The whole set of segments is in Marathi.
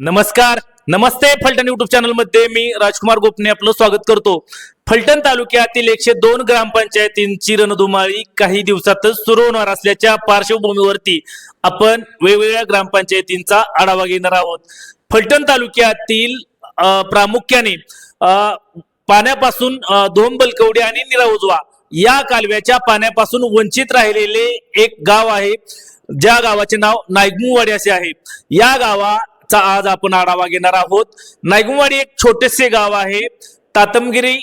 नमस्कार, नमस्ते. फलटण युट्यूब चॅनल मध्ये मी राजकुमार गोपने आपलं स्वागत करतो. फलटण तालुक्यातील 102 ग्रामपंचायतींची रणधुमाळी काही दिवसातच सुरू होणार असल्याच्या पार्श्वभूमीवरती आपण वेगवेगळ्या ग्रामपंचायतींचा आढावा घेणार आहोत. फलटण तालुक्यातील प्रामुख्याने पाण्यापासून धोम-बलकवडी आणि निराउजवा या कालव्याच्या पाण्यापासून वंचित राहिलेले एक गाव आहे, ज्या गावाचे नाव नायगमुवाडी असे आहे. या गावाचा आज आपण आढावा घेणार आहोत. नायगमुवाडी एक छोटेसे गाव आहे. तातमगिरी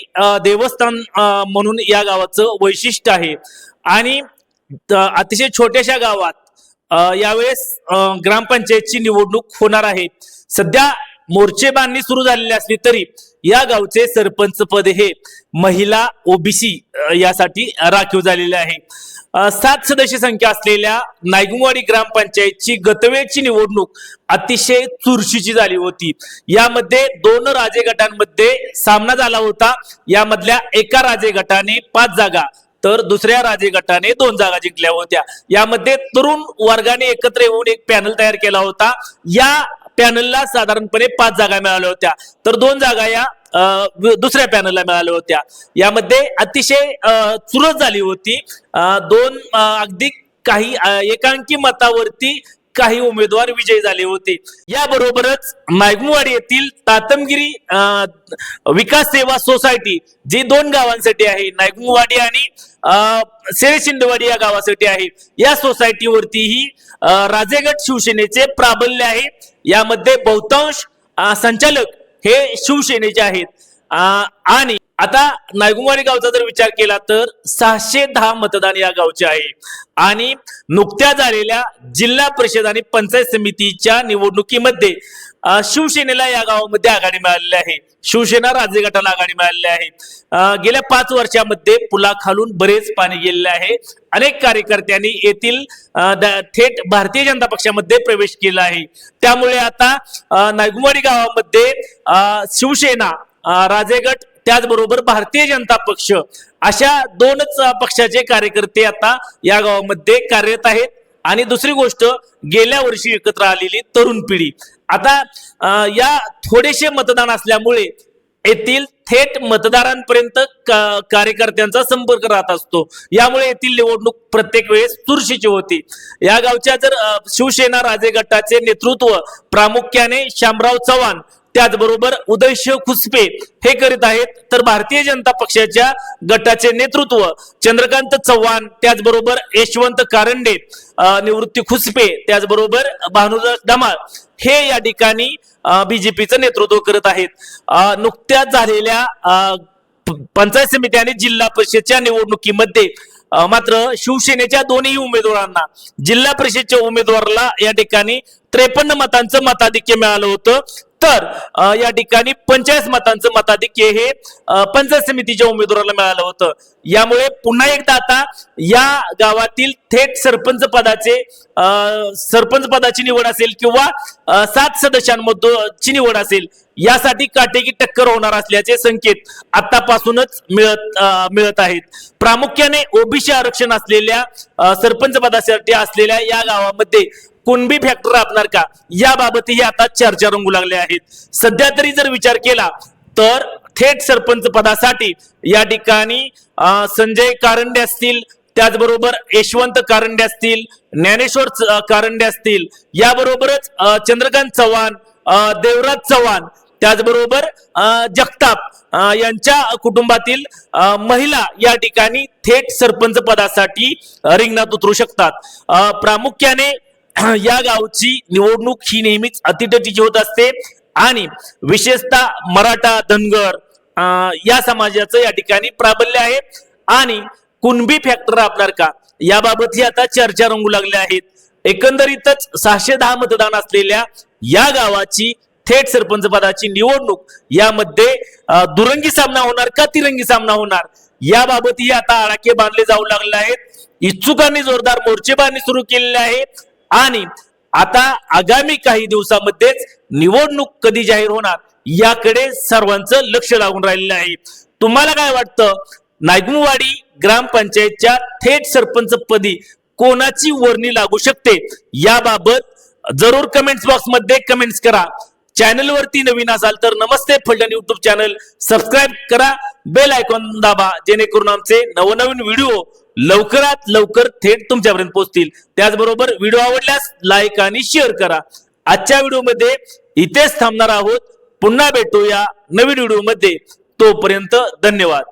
देवस्थान म्हणून या गावाचं वैशिष्ट्य आहे आणि अतिशय छोट्याशा गावात यावेळेस ग्रामपंचायतची निवडणूक होणार आहे. सध्या मोर्चे बांधणी सुरू झालेली असली तरी या गावचे सरपंच पद हे महिला ओबीसी यासाठी राखीव झालेले आहे. 7 सदस्य संख्या असलेल्या नायगमुवाडी ग्रामपंचायतची गतवेळची निवडणूक अतिशय चुरशीची झाली होती. यामध्ये 2 राजे गटांमध्ये सामना झाला होता. यामधल्या एका राजे गटाने 5 जागा तर दुसऱ्या राजे गटाने 2 जागा जिंकल्या होत्या. यामध्ये तरुण वर्गाने एकत्र येऊन एक पॅनल तयार केला होता. या पॅनलला साधारणपणे 5 जागा मिळाल्या होत्या तर 2 जागा या दुसऱ्या पॅनलला मिळाल्या होत्या. यामध्ये अतिशय चुरस झाली होती. 2 अगदी काही एकांकी मतावरती काही उमेदवार विजयी झाले होते. याबरोबरच नायगमुवाडी येथील तातमगिरी विकास सेवा सोसायटी जी 2 गावांसाठी आहे, नायगमुवाडी आणि शेळशिंदवाडी या गावासाठी आहे, या सोसायटीवरतीही राजेगट शिवसेनेचे प्राबल्य आहे. यामध्ये बहुतांश संचालक हे शिवसेनेचे आहेत. आणि आता नायगमुवाडी गावचा जर विचार केला तर 610 मतदान या गावचे आहे आणि नुकत्या झालेल्या जिल्हा परिषद आणि पंचायत समितीच्या निवडणुकीमध्ये शिवसेनेला या गावामध्ये आघाडी मिळालेली आहे. शिवसेना राजे गटाला आघाडी मिळालेली आहे. गेल्या 5 वर्षामध्ये पुलाखालून बरेच पाणी गेलेले आहे. अनेक कार्यकर्त्यांनी येथील थेट भारतीय जनता पक्षामध्ये प्रवेश केला आहे. त्यामुळे आता नायगमुवाडी गावामध्ये शिवसेना, राजेगट त्याचबरोबर भारतीय जनता पक्ष अशा 2च पक्षाचे कार्यकर्ते आता या गावामध्ये कार्यरत आहेत. आणि दुसरी गोष्ट, गेल्या वर्षी एकत्र आलेली तरुण पिढी आता या थोडेसे मतदान असल्यामुळे येथील थेट मतदारांपर्यंत कार्यकर्त्यांचा संपर्क राहत असतो. यामुळे येथील निवडणूक प्रत्येक वेळेस चुरशीची होती. या गावच्या जर शिवसेना राजे गटाचे नेतृत्व प्रामुख्याने शामराव चव्हाण त्याचबरोबर उदयशिव खुसपे हे करीत आहेत, तर भारतीय जनता पक्षाच्या गटाचे नेतृत्व चंद्रकांत चव्हाण त्याचबरोबर यशवंत कारंडे, निवृत्ती खुसपे त्याचबरोबर भानुदास धमाळ हे या ठिकाणी बीजेपीचं नेतृत्व करत आहेत. नुकत्याच झालेल्या पंचायत समिती आणि जिल्हा परिषदच्या निवडणुकीमध्ये मात्र शिवसेनेच्या दोन्ही उमेदवारांना, जिल्हा परिषदच्या उमेदवाराला या ठिकाणी 53 मतांचं मताधिक्य मिळालं होतं, तर या ठिकाणी 45 मतांचं मताधिक्य हे पंचायत समितीच्या उमेदवाराला मिळालं होतं. यामुळे पुन्हा एकदा आता या गावातील थेट सरपंच पदाची निवड असेल किंवा 7 सदस्यांमधूनची निवड असेल, यासाठी काटेकी टक्कर होणार असल्याचे संकेत आतापासूनच मिळत आहेत. प्रामुख्याने ओबीसी आरक्षण असलेल्या सरपंच पदासाठी असलेल्या या गावामध्ये कुणबी फॅक्टर राबणार का, याबाबतही आता चर्चा रंगू लागल्या आहेत. सध्या तरी जर विचार केला तर थेट सरपंच पदासाठी या ठिकाणी संजय कारंडे असतील, त्याचबरोबर यशवंत कारंडे असतील, ज्ञानेश्वर कारंडे असतील, याबरोबरच चंद्रकांत चव्हाण, देवराज चव्हाण त्याचबरोबर जगताप यांच्या कुटुंबातील महिला या ठिकाणी थेट सरपंच पदासाठी रिंगणात उतरू शकतात. प्रामुख्याने या गावची निवडणूक ही नेहमीच अतिटटीची होत असते आणि विशेषतः मराठा, धनगर या समाजाचं या ठिकाणी प्राबल्य आहे. आणि कुणबी फॅक्टर आपणार का, याबाबतही आता चर्चा रंगू लागल्या आहेत. एकंदरीतच 610 मतदान असलेल्या या गावाची थेट सरपंच पदाची निवडणूक, यामध्ये दुरंगी सामना होणार का तिरंगी सामना होणार, याबाबतही आता आडाखे बांधले जाऊ लागले आहेत. इच्छुकांनी जोरदार मोर्चे बांधणी सुरू केलेले आहे आणि आता आगामी काही दिवसामध्येच निवडणूक कधी जाहीर होणार याकडे सर्वांचं लक्ष लागून राहिलेलं आहे. तुम्हाला काय वाटतं, नायगमुवाडी ग्रामपंचायतच्या थेट सरपंच पदी कोणाची वर्णी लागू शकते, याबाबत जरूर कमेंट्स बॉक्स मध्ये कमेंट्स करा. चॅनलवरती नवीन असाल तर नमस्ते फलटण युट्यूब चॅनल सबस्क्राईब करा, बेल आयकॉन दाबा, जेणेकरून आमचे नवनवीन व्हिडिओ लवकरात लवकर थेट तुमच्यापर्यंत पोहोचतील। त्याचबरोबर व्हिडिओ आवडल्यास लाईक आणि शेअर करा। आजच्या व्हिडिओमध्ये इथेच थांबणार आहोत, पुन्हा भेटूया नवीन व्हिडिओमध्ये, तोपर्यंत धन्यवाद।